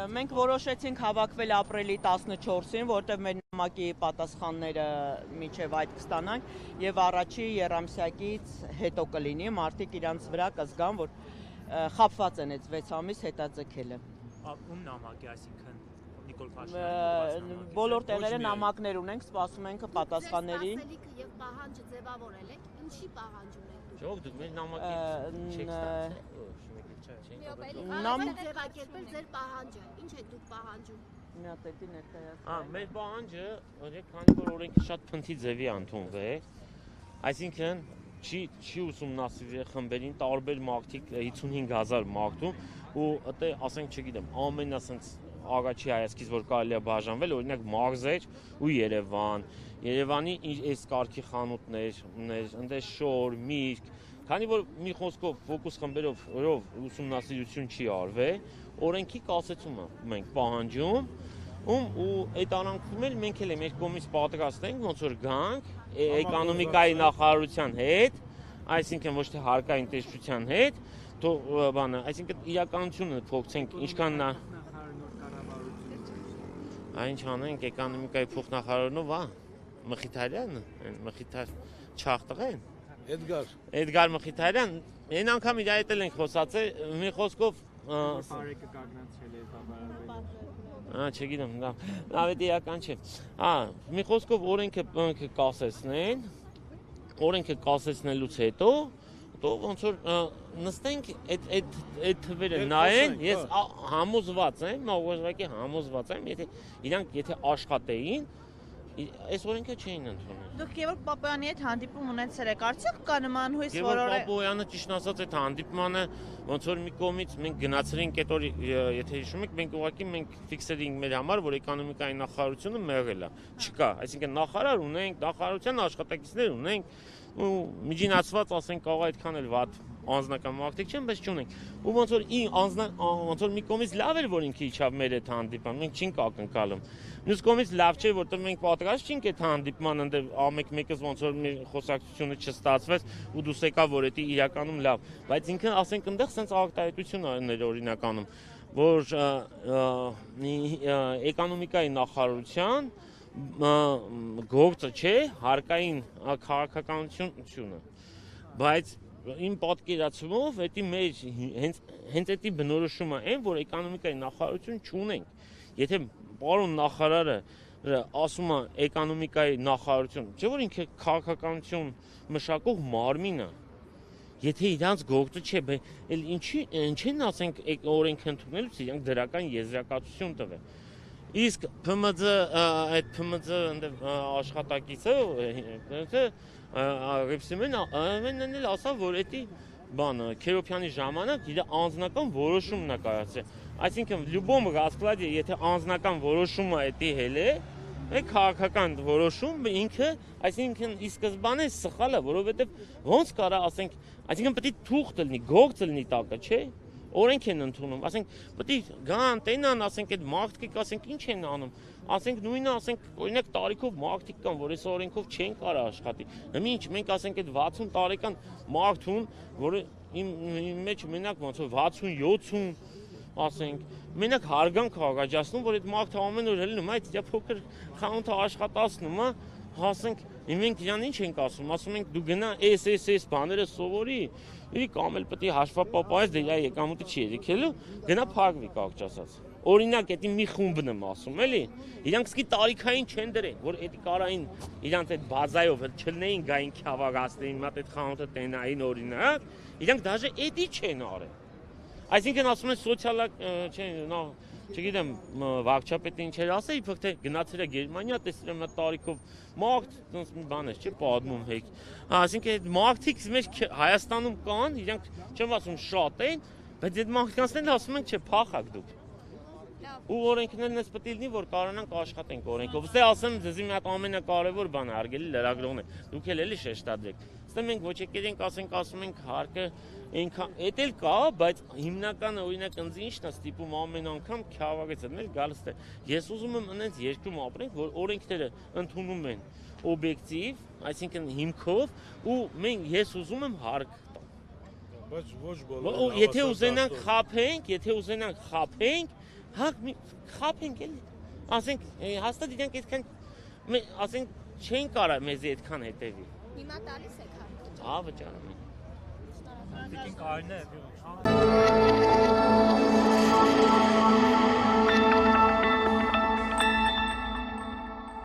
Մենք որոշեցինք հավաքվել ապրիլի 14-ին, որտեղ մեր նամակի պատասխանները մինչև այդ կստանանք եւ առաջի երամսյակից հետո կլինի, մարդիկ իրանց վրա կզգան, որ խապված են այդ 6 ամիս հետաձգելը։ Ում նամակ է, այսինքն Նիկոլ Փաշինյանի բոլոր տեղերը նամակներ ունենք, սպասում ենք պատասխանների։ Եւ պահանջը ձևավորել եք, ինչի պահանջ ունեք։ Ժող դուք մեր նամակի չեք ստացել։ Նամակ ձևակերպել ձեր պահանջը։ Ինչ եք դուք պահանջում։ Մի հատ էդի ներկայացնում։ Մեր պահանջը, քանի որ օրենքը շատ փնթի ձևի ընդունվել, այսինքն չի ուսումնասիրել խմբերին տարբեր մարդիկ 55000 մարդում ու այդե ասենք չգիտեմ ամեն ասենց Աղաչի հայացքից որ կարելի է բաժանվել օրինակ Մարզեր ու Երևանի այս կարգի խանութներ, այնտեղ շոր, միրգ, քանի որ մի խոսքով ֆոկուս խմբերով ուսումնասիրություն չի արվել, օրենքի կասեցումը մենք պահանջում ու այդ արանքում էլ մենք էլ մեր կողմից պատրաստ ենք ոնց որ գանք էկոնոմիկայի նախարարության հետ, այսինքն ոչ թե հարկային տեսչության հետ, այսինքն իրականությունը փոխենք ինչքան նա Այն չանենք էկոնոմիկայի փոխնախարարնով, Մխիթարյանը, Մխիթար չախտղեն։ Էդգար Մխիթարյան, այն անգամ իր հետ ենք խոսացել, մի խոսքով Բարեկը կանգնացրել է չգիտեմ, դա իրական չէ։ Մի խոսքով օրենքը կասեցնելուց հետո ոնց որ նստենք այդ թվերը նայեն, ես համոզված եմ, ուղղակի համոզված եմ, եթե աշխատեին, այս օրենքը չէին ընդունել։ Դուք Գևորգ Պապոյանի հետ հանդիպում ունեցել եք, արդյոք կա նման հույս, որ Գևորգ Պապոյանը ճիշտ ասած այդ հանդիպմանը ոնց որ մի կողմից մենք գնացրինք այդ օր, եթե հիշում եք, մենք ուղղակի ֆիքսեցինք մեր համար, որ էկոնոմիկայի նախարարությունը մեղել է։ Չկա, այսինքն նախարար ունենք, նախարարության աշխատակիցներ ունենք, ու միջինացված ասենք կարող այդքան էլ վատ անձնական մարդիկ չեն, բայց չունենք։ Ու ոնց որ մի կողմից լավ էր, որ ինքը իջավ մեր այդ հանդիպան, մենք չենք ակնկալում։ Մյուս կողմից լավ չէ, որտեղ մենք պատրաստ չենք այդ հանդիպման ընդ ամեկ-մեկս ոնց որ մի խոսակցությունը չստացվեց ու դուս եկա, որ դա իրականում լավ, բայց ինքը ասենք այնտեղ sense արտահայտություն էր օրինականում, որ էկոնոմիկայի նախարարության գործը չէ հարկային քաղաքականությունը, բայց իմ պատկերացումով դա մեր հենց դա բնորոշումը այն, որ էկոնոմիկայի նախարարություն չունենք։ Եթե պարոն նախարարը ասում է էկոնոմիկայի նախարարություն, չէ՞ որ ինքը քաղաքականություն մշակող մարմին է։ Եթե իրանց գործը չէ, էլ ինչ են ասենք օրենք ընդունելուց իրանք դրական եզրակացություն տվել։ Իսկ այդ ՓՄԶ աշխատակիցը Ռիփսիմեն ասավ, որ դա Քերոփյանի ժամանակ իր անձնական որոշումն է կայացրել։ Այսինքն լյուբոմ ռասկլադի, եթե անձնական որոշումը դա հել է, քաղաքական որոշում ինքը, այսինքն ի սկզբանե սխալ է, որովհետև ոնց կարա ասենք, այսինքն պետք է թուղթ լինի, գործ լինի տակը, չէ՞։ Օրենք են ընդունում, ասենք, պետք է գան, տենան, ասենք, այդ մարդիկ, ասենք, ինչ են անում, ասենք, նույնը, ասենք, օրինակ տարիքով մարդիկ կան, որ այս օրենքով չեն կարող աշխատի։ Ինչ, մենք ասենք, այդ 60 տարեկան մարդուն, որը իմ մեջ մենակ ոնց որ 60-70, ասենք, մենակ հարգանք առաջացնում, որ այդ մարդը ամեն օր հելնում, այդ իր փոքր խանութը աշխատացնում, ասենք, մենք իրան ինչ ենք ասում ենք, դու գնա այս բաները սովորի, կամ էլ պետք է հաշվապապայես դրա եկամուտը չի երիքելու, գնա փակվի կարճ ասած։ Օրինակ, դա մի խումբն եմ ասում, էլի։ Իրանք սկի տարիքային չեն դրել, որ դա կարային իրանք այդ բազայով չլնեին գային քավագացնեին, մատ այդ խանութը տենային օրինակ, իրանք դաժե դա չեն արել։ Այսինքն ասում են սոցիալակ, չգիտեմ, վարչապետը ինչ էր ասել, իբր թե գնացել է Գերմանիա, տեսել եմ տարիքով մարդ, ոնց մի բան է, չէ, պատմում հեկ։ Այսինքն մարդիկ մեր Հայաստանում կան, իրանք չեմ ասում շատ են, բայց այդ մարդկանց էլ ասում են, չէ, փախակ դուք։ Ու օրենքներն էս պետք է լինի, որ կարողանանք աշխատենք օրենքով։ Ոստե ասեմ, ձեզ մի հատ ամենակարևոր բան է, հարգելի լրագրողներ, դուք էլ շեշտադրեք։ Ոստե մենք ոչ եկել ենք ասում ենք հարկը այնքան էլ կա, բայց հիմնականը օրինակ ինձ ինչն է ստիպում ամեն անգամ քյավագեցնել գալիս է։ Ես ուզում եմ այնց երկրում ապրենք, որ օրենքները ընդունում են օբյեկտիվ, այսինքն հիմքով, ու ես ուզում եմ հարկ տալ։ Բայց ոչ բոլորը։ Եթե ուզենանք խափենք, Հա, խափենք էլի։ Ասենք հաստատ իրանք այդքան ասենք չեն կարա մեզի այդքան հետևի։ Հիմա տալիս եք հարկը։ Հա, վճարում եմ։ Տիկին կարինը